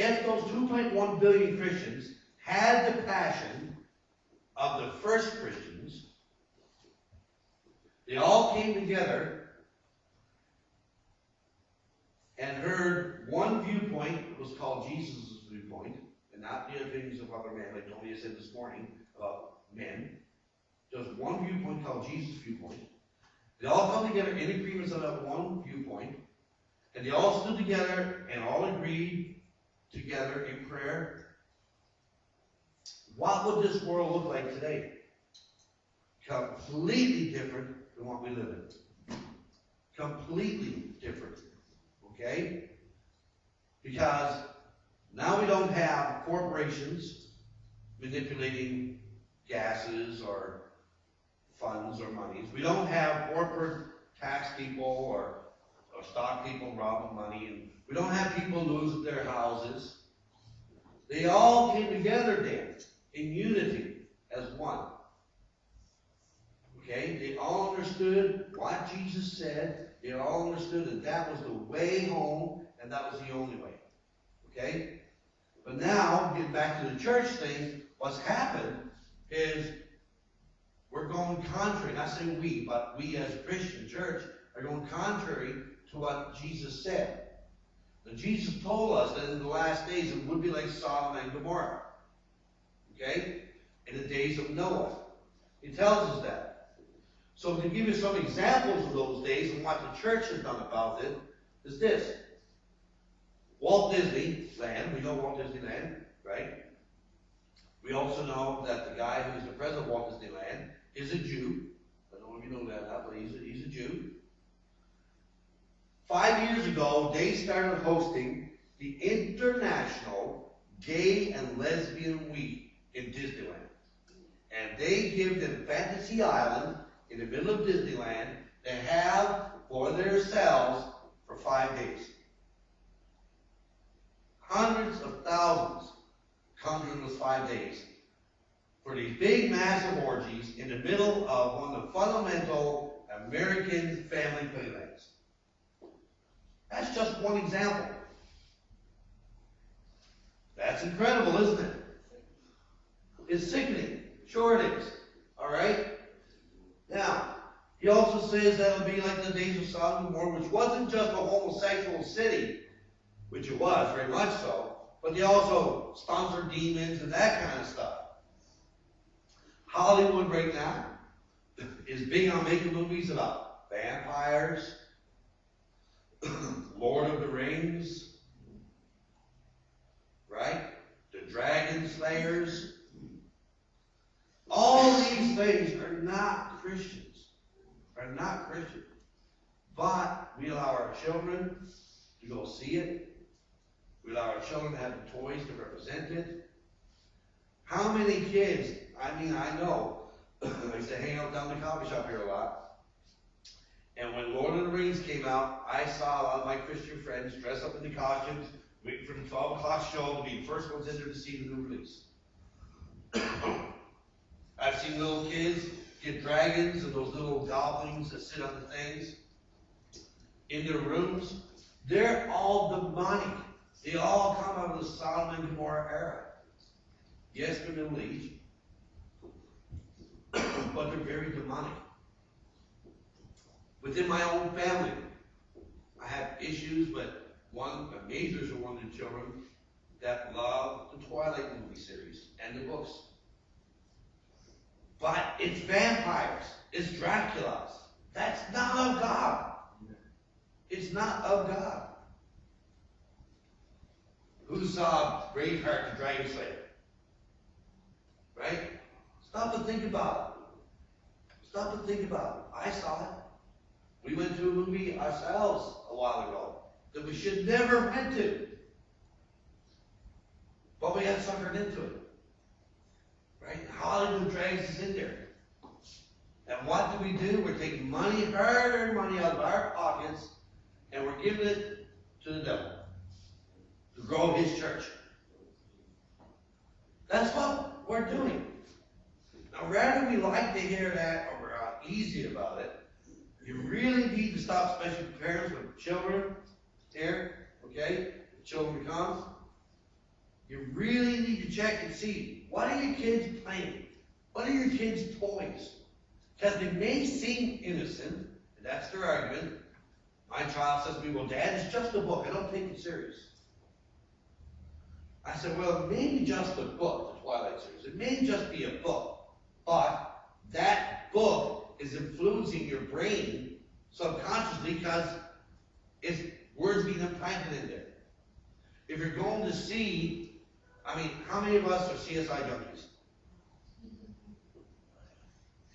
if those 2.1 billion Christians had the passion of the first Christians, they all came together and heard one viewpoint. It was called Jesus' viewpoint, and not the opinions of other men, like Tony said this morning about men. There's one viewpoint called Jesus' viewpoint. They all come together in agreement on that one viewpoint, and they all stood together and all agreed together in prayer. What would this world look like today? Completely different than what we live in. Completely different. Okay? Because now we don't have corporations manipulating gases or funds or monies. We don't have corporate tax people or stock people robbing money. And we don't have people losing their houses. They all came together then in unity as one. Okay? They all understood what Jesus said. They all understood that that was the way home and that was the only way. Okay? But now, getting back to the church thing, what's happened is we're going contrary. Not saying we, but we as a Christian church are going contrary to what Jesus said. Now, Jesus told us that in the last days it would be like Sodom and Gomorrah. Okay? In the days of Noah. He tells us that. So to give you some examples of those days and what the church has done about it is this. Walt Disneyland, we know Walt Disneyland, right? We also know that the guy who is the president of Walt Disneyland is a Jew. I don't know if you know that now, but he's a Jew. 5 years ago, they started hosting the International Gay and Lesbian Week in Disneyland. And they give them Fantasy Island in the middle of Disneyland to have for themselves for 5 days. Hundreds of thousands come in those 5 days for these big, massive orgies in the middle of one of the fundamental American family playlands. That's just one example. That's incredible, isn't it? It's sickening. Sure it is. All right? Now, he also says that it'll be like the days of Sodom and Gomorrah, which wasn't just a homosexual city, which it was, very much so, but they also sponsored demons and that kind of stuff. Hollywood right now is big on making movies about vampires, Lord of the Rings, right? The Dragon Slayers. All these things are not Christians. Are not Christian. But we allow our children to go see it. We allow our children to have the toys to represent it. How many kids, I mean, I know, I used to hang out down the coffee shop here a lot. And when Lord of the Rings came out, I saw a lot of my Christian friends dress up in the costumes, waiting for the 12 o'clock show to be the first ones in there to see the new release. I've seen little kids get dragons and those little goblins that sit on the things in their rooms. They're all demonic. They all come out of the Sodom and Gomorrah era. Yes, they're Middle Age, but they're very demonic. Within my own family, I have issues with a major is one of the children that love the Twilight movie series and the books. But it's vampires. It's Draculas. That's not of God. It's not of God. Who saw Braveheart the Dragon Slayer? Right? Stop and think about it. Stop and think about it. I saw it. We went to a movie ourselves a while ago that we should never went to. But we got suckered into it. Right? Hollywood drags us in there. And what do? We're taking money, hard-earned money out of our pockets, and we're giving it to the devil to grow his church. That's what we're doing. Now, rather we like to hear that or we're easy about it, you really need to stop, especially parents with children here, okay? The children come. You really need to check and see, what are your kids playing? What are your kids' toys? Because they may seem innocent, and that's their argument. My child says to me, well, Dad, it's just a book. I don't take it serious. I said, well, maybe just a book, the Twilight series. It may just be a book, but that book is influencing your brain subconsciously because it's words being implanted in there. If you're going to see, I mean, how many of us are CSI junkies?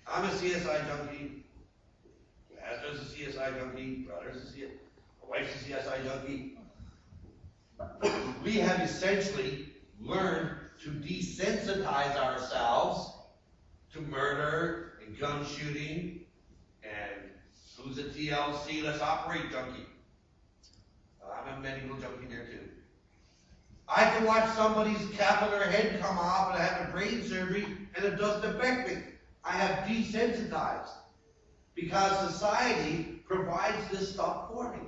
I'm a CSI junkie. Pastor's a CSI junkie. Brother's a CSI. My wife's a CSI junkie. We have essentially learned to desensitize ourselves to murder and gun shooting and who's a TLC, let's operate junkie. I'm a medical junkie there too. I can watch somebody's capital head come off and have a brain surgery and it doesn't affect me. I have desensitized because society provides this stuff for me.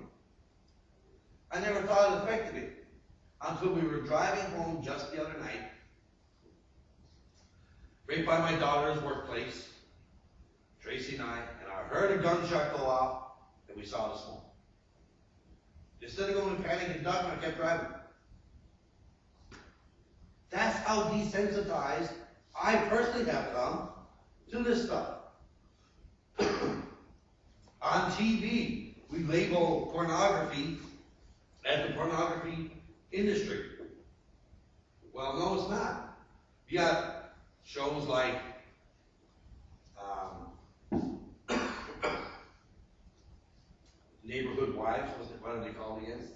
I never thought it affected me until we were driving home just the other night, right by my daughter's workplace, Tracy and I heard a gunshot go off, and we saw the smoke. Instead of going to panic and duck, I kept driving. That's how desensitized I personally have come to this stuff. On TV, we label pornography as the pornography industry. Well, no, it's not. You got shows like Neighborhood Wives, what do they call it again?